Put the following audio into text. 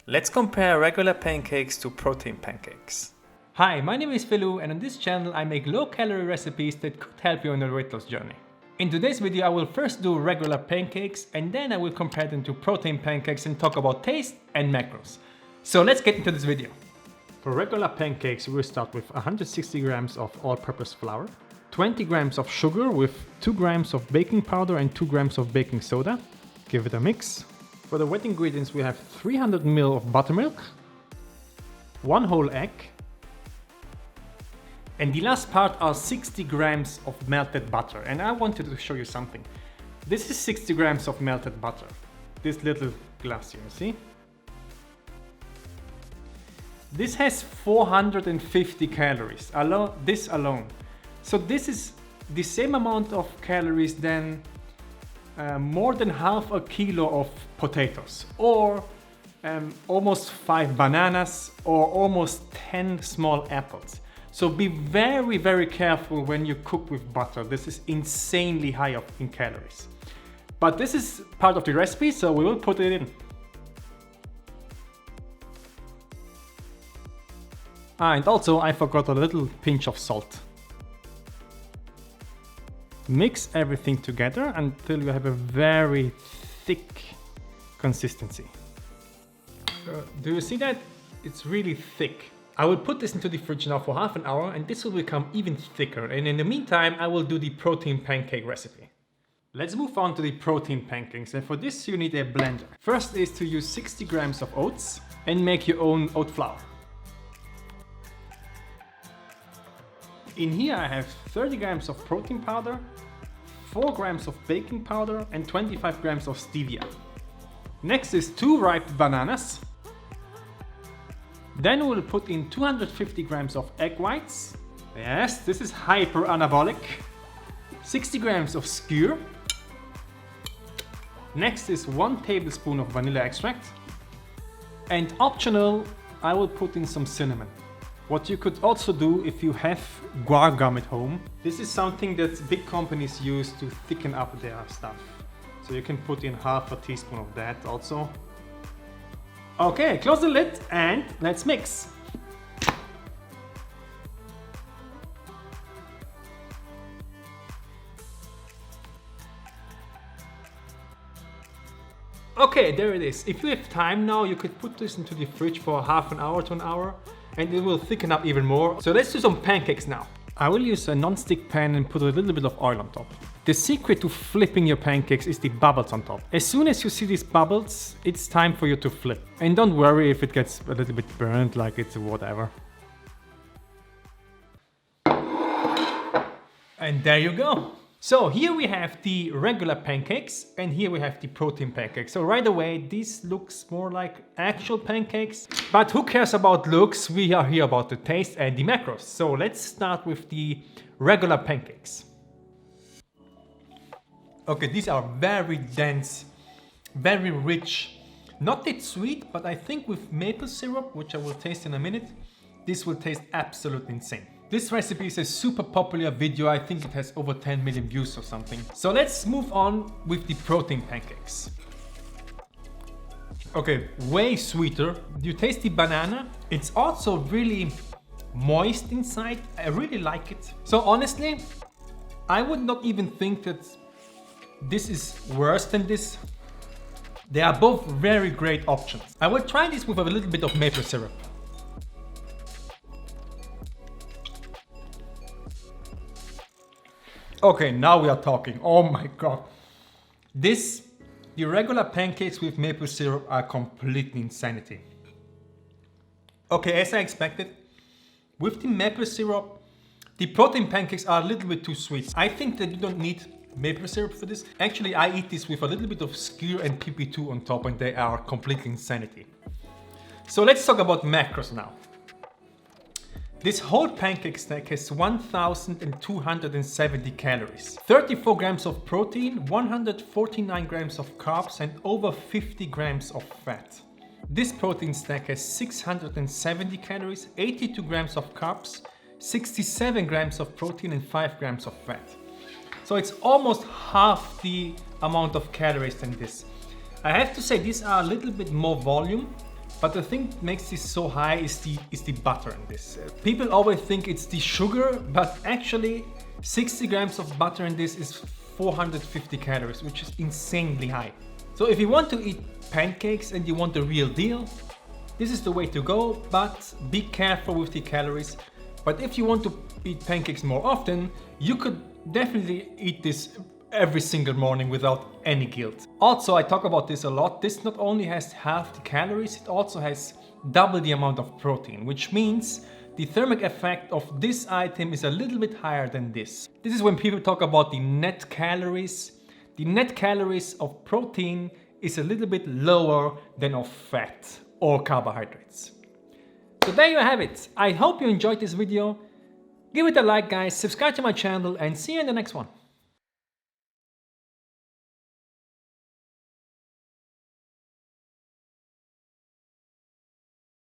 Let's compare regular pancakes to protein pancakes. Hi, my name is Felu, and on this channel I make low-calorie recipes that could help you on your weight loss journey. In today's video I will first do regular pancakes and then I will compare them to protein pancakes and talk about taste and macros. So let's get into this video. For regular pancakes we'll start with 160 grams of all-purpose flour, 20 grams of sugar with 2 grams of baking powder and 2 grams of baking soda. Give it a mix. For the wet ingredients we have 300 ml of buttermilk, 1 whole egg, and the last part are 60 grams of melted butter. And I wanted to show you something. This is 60 grams of melted butter. This little glass here, see? This has 450 calories, this alone. So this is the same amount of calories than more than half a kilo of potatoes, or almost 5 bananas, or almost 10 small apples. So be very, very careful when you cook with butter. This is insanely high in calories. But this is part of the recipe, so we will put it in. And also I forgot a little pinch of salt. Mix everything together until you have a very thick consistency. Do you see that? It's really thick. I will put this into the fridge now for half an hour and this will become even thicker. And in the meantime, I will do the protein pancake recipe. Let's move on to the protein pancakes. And for this, you need a blender. First is to use 60 grams of oats and make your own oat flour. In here I have 30 grams of protein powder, 4 grams of baking powder and 25 grams of stevia. Next is 2 ripe bananas. Then we'll put in 250 grams of egg whites. Yes, this is hyper anabolic. 60 grams of skyr. Next is 1 tablespoon of vanilla extract. And optional, I will put in some cinnamon. What you could also do if you have guar gum at home, this is something that big companies use to thicken up their stuff. So you can put in half a teaspoon of that also. Okay, close the lid and let's mix. Okay, there it is. If you have time now, you could put this into the fridge for half an hour to an hour and it will thicken up even more. So let's do some pancakes now. I will use a non-stick pan and put a little bit of oil on top. The secret to flipping your pancakes is the bubbles on top. As soon as you see these bubbles, it's time for you to flip. And don't worry if it gets a little bit burnt, like it's whatever. And there you go. So here we have the regular pancakes and here we have the protein pancakes. So right away, this looks more like actual pancakes, but who cares about looks? We are here about the taste and the macros. So let's start with the regular pancakes. Okay, these are very dense, very rich, not that sweet, but I think with maple syrup, which I will taste in a minute, this will taste absolutely insane. This recipe is a super popular video. I think it has over 10 million views or something. So let's move on with the protein pancakes. Okay, way sweeter. You taste the banana. It's also really moist inside. I really like it. So honestly, I would not even think that this is worse than this. They are both very great options. I will try this with a little bit of maple syrup. Okay, now we are talking. Oh my god. The regular pancakes with maple syrup are completely insanity. Okay, as I expected, with the maple syrup, the protein pancakes are a little bit too sweet. I think that you don't need maple syrup for this. Actually, I eat this with a little bit of skyr and PP2 on top and they are completely insanity. So let's talk about macros now. This whole pancake stack has 1,270 calories, 34 grams of protein, 149 grams of carbs and over 50 grams of fat. This protein stack has 670 calories, 82 grams of carbs, 67 grams of protein and 5 grams of fat. So it's almost half the amount of calories than this. I have to say these are a little bit more volume But the thing that makes this so high is the butter in this. People always think it's the sugar, but actually 60 grams of butter in this is 450 calories, which is insanely high. So if you want to eat pancakes and you want the real deal, this is the way to go, but be careful with the calories. But if you want to eat pancakes more often, you could definitely eat this every single morning without any guilt. Also, I talk about this a lot. This not only has half the calories, it also has double the amount of protein, which means the thermic effect of this item is a little bit higher than this. This is when people talk about the net calories. The net calories of protein is a little bit lower than of fat or carbohydrates. So there you have it. I hope you enjoyed this video. Give it a like, guys, subscribe to my channel, and see you in the next one.